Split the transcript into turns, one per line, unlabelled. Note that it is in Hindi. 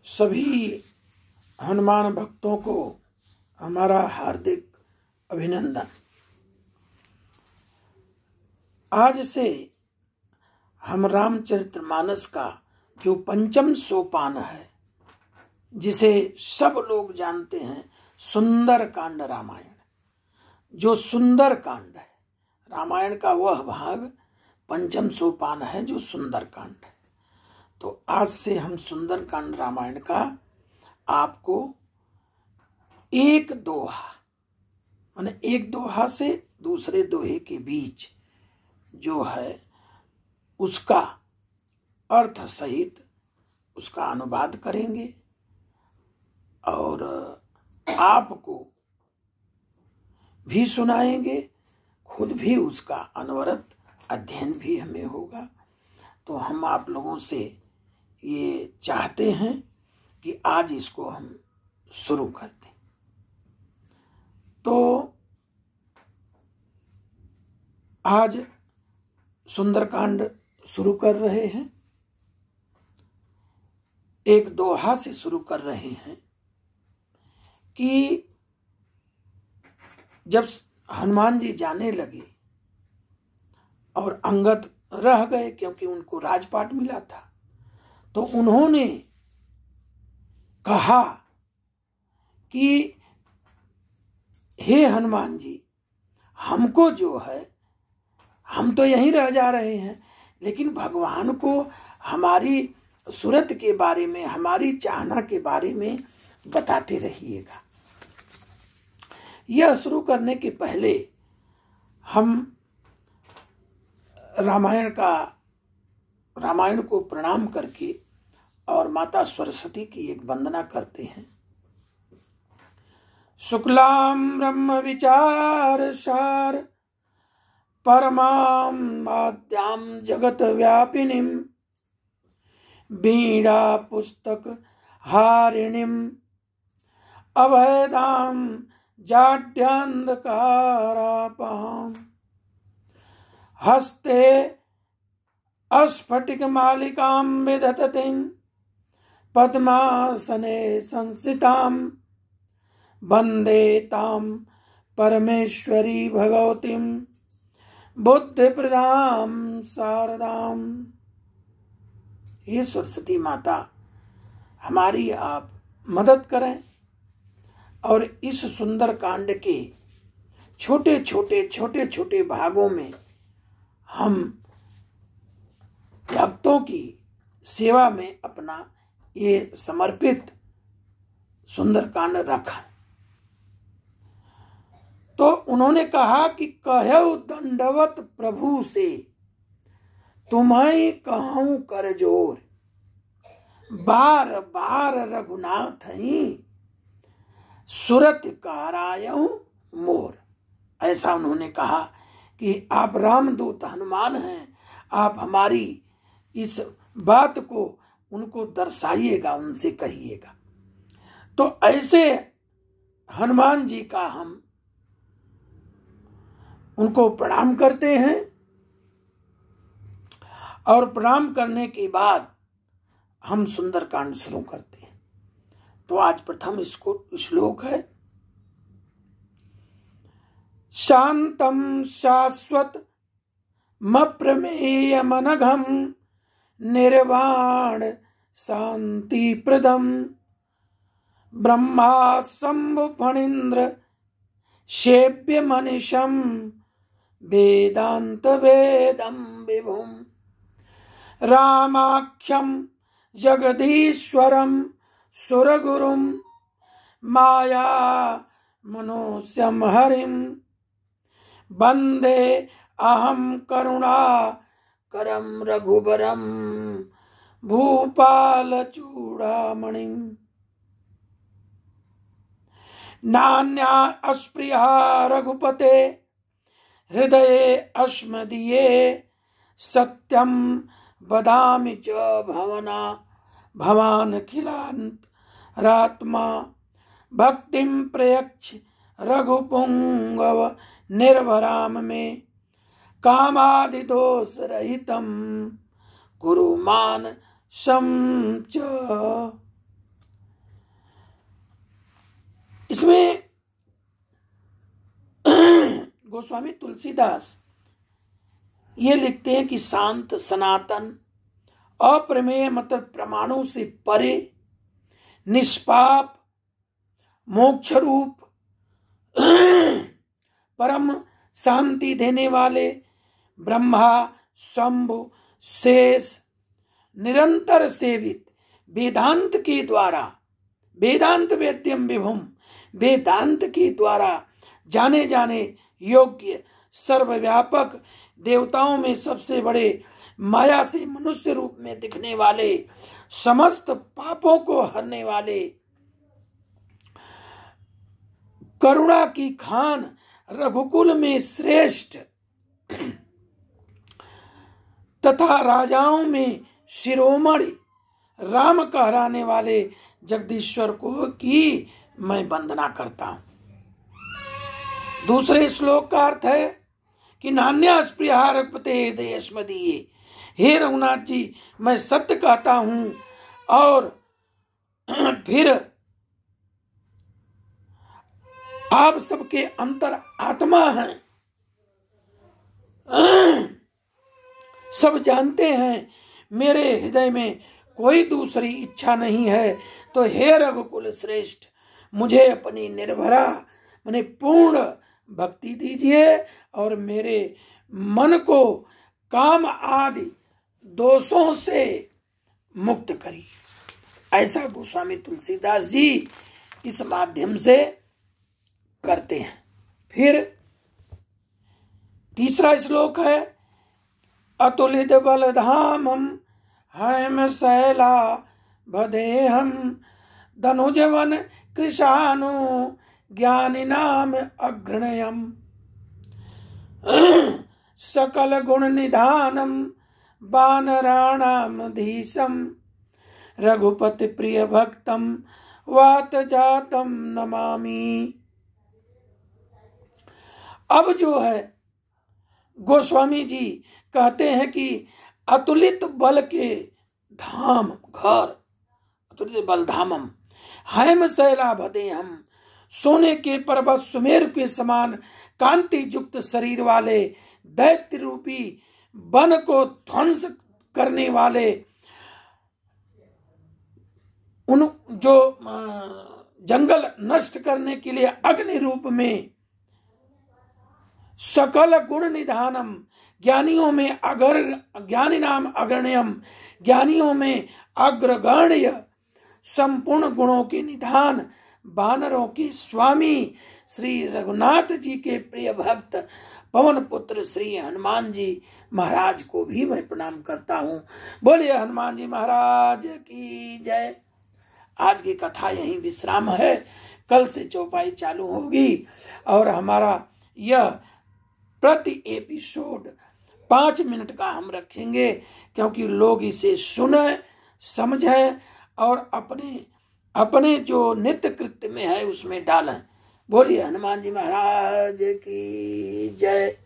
सभी हनुमान भक्तों को हमारा हार्दिक अभिनंदन। आज से हम रामचरितमानस का जो पंचम सोपान है, जिसे सब लोग जानते हैं, सुंदर कांड रामायण, जो सुंदर कांड है रामायण का, वह भाग पंचम सोपान है जो सुंदर कांड है। तो आज से हम सुंदर कांड रामायण का आपको एक दोहा, माने एक दोहा से दूसरे दोहे के बीच जो है उसका अर्थ सहित उसका अनुवाद करेंगे और आपको भी सुनाएंगे, खुद भी उसका अनवरत अध्ययन भी हमें होगा। तो हम आप लोगों से ये चाहते हैं कि आज इसको हम शुरू कर दें। तो आज सुंदरकांड शुरू कर रहे हैं, एक दोहा से शुरू कर रहे हैं कि जब हनुमान जी जाने लगे और अंगद रह गए क्योंकि उनको राजपाट मिला था, तो उन्होंने कहा कि हे हनुमान जी, हमको जो है, हम तो यहीं रह जा रहे हैं, लेकिन भगवान को हमारी सूरत के बारे में, हमारी चाहना के बारे में बताते रहिएगा। यह शुरू करने के पहले हम रामायण को प्रणाम करके और माता सरस्वती की एक वंदना करते हैं। शुक्लाम ब्रह्म विचार सार परमाम आद्याम जगत व्यापिनीम वीणा पुस्तक हारिणीम अभयदाम जाड्यान्धकारापहाम हस्ते स्फटिक मालिकां विदधतीं पद्मासने संस्थितां वन्दे तां परमेश्वरी भगवतीं बुद्धिप्रदां शारदां। ये सरस्वती माता, हमारी आप मदद करें और इस सुंदर कांड के छोटे छोटे भागों में हम भक्तों की सेवा में अपना ये समर्पित सुंदरकांड रखा। तो उन्होंने कहा कि कहौ दंडवत प्रभु से, तुम्हें कहूं कर जोर, बार बार रघुनाथ ही सुरत कारायऊ मोर। ऐसा उन्होंने कहा कि आप रामदूत हनुमान हैं, आप हमारी इस बात को उनको दर्शाइएगा, उनसे कहिएगा। तो ऐसे हनुमान जी का हम उनको प्रणाम करते हैं और प्रणाम करने के बाद हम सुंदरकांड शुरू करते हैं। तो आज प्रथम इसको श्लोक है, शांतम शाश्वत मप्रमेय मनघम निर्वाण शांति प्रदम ब्रह्मा शंभु फणीन्द्र सेव्य मनीषम वेदांत वेदम विभुम रामाख्यम जगदीश्वरम सुरगुरुम माया मनुष्यम हरिम वंदे अहम करुणा करम रघुबरम भूपाल चूड़ामणिम नान्या अस्पृहा रघुपते हृदये अस्मदीये सत्यम वदामि च भवना भवान खिलांत रात्मा भक्तिम प्रयच्छ रघुपुंगव निर्भराम में कामादि दोष रहितम कुरु मान सम च। इसमें गोस्वामी तुलसीदास ये लिखते हैं कि शांत, सनातन, अप्रमेय मतलब प्रमाणों से परे, निष्पाप, मोक्ष रूप, परम शांति देने वाले ब्रह्मा, शंभु, शेष, निरंतर सेवित वेदांत के द्वारा, वेदांत वेद्यम विभुम, वेदांत के द्वारा जाने जाने योग्य, सर्वव्यापक, देवताओं में सबसे बड़े, माया से मनुष्य रूप में दिखने वाले, समस्त पापों को हरने वाले, करुणा की खान, रघुकुल में श्रेष्ठ तथा राजाओं में शिरोमणि, राम कहलाने वाले जगदीश्वर को की मैं वंदना करता हूं। दूसरे श्लोक का अर्थ है कि नान्यास्पृहा रघुपते देशमदीये, हे रघुनाथ जी मैं सत्य कहता हूं और फिर आप सबके अंतर आत्मा हैं, सब जानते हैं मेरे हृदय में कोई दूसरी इच्छा नहीं है, तो हे रघुकुल श्रेष्ठ मुझे अपनी निर्भरा माने पूर्ण भक्ति दीजिए और मेरे मन को काम आदि दोषों से मुक्त करिए। ऐसा गोस्वामी तुलसीदास जी इस माध्यम से करते हैं। फिर तीसरा श्लोक है, अतुलित बलधामम हैम शैला भदेहम धनुजवन कृशानु ज्ञानिनाम अग्रणयम सकल गुण निधानम वानराणाम धीशम रघुपति प्रिय भक्तम वात जातम नमामि। अब जो है गोस्वामी जी कहते हैं कि अतुलित बल के धाम, घर, अतुलित बल धामम, हैम शैला भदे हम, सोने के पर्वत सुमेर के समान कांति युक्त शरीर वाले, दैत्य रूपी वन को ध्वंस करने वाले, उन जो जंगल नष्ट करने के लिए अग्नि रूप में, सकल गुण निधानम, ज्ञानियों में ज्ञानी नाम अग्रणयम, ज्ञानियों में अग्रगण्य, संपूर्ण गुणों के निधान, वानरों के स्वामी श्री रघुनाथ जी के प्रिय भक्त पवन पुत्र श्री हनुमान जी महाराज को भी मैं प्रणाम करता हूँ। बोलिए हनुमान जी महाराज की जय। आज की कथा यहीं विश्राम है, कल से चौपाई चालू होगी और हमारा यह प्रति एपिसोड 5 मिनट का हम रखेंगे, क्योंकि लोग इसे सुने, समझें और अपने जो नित्य कृत्य में है उसमें डालें। बोलिए हनुमान जी महाराज की जय।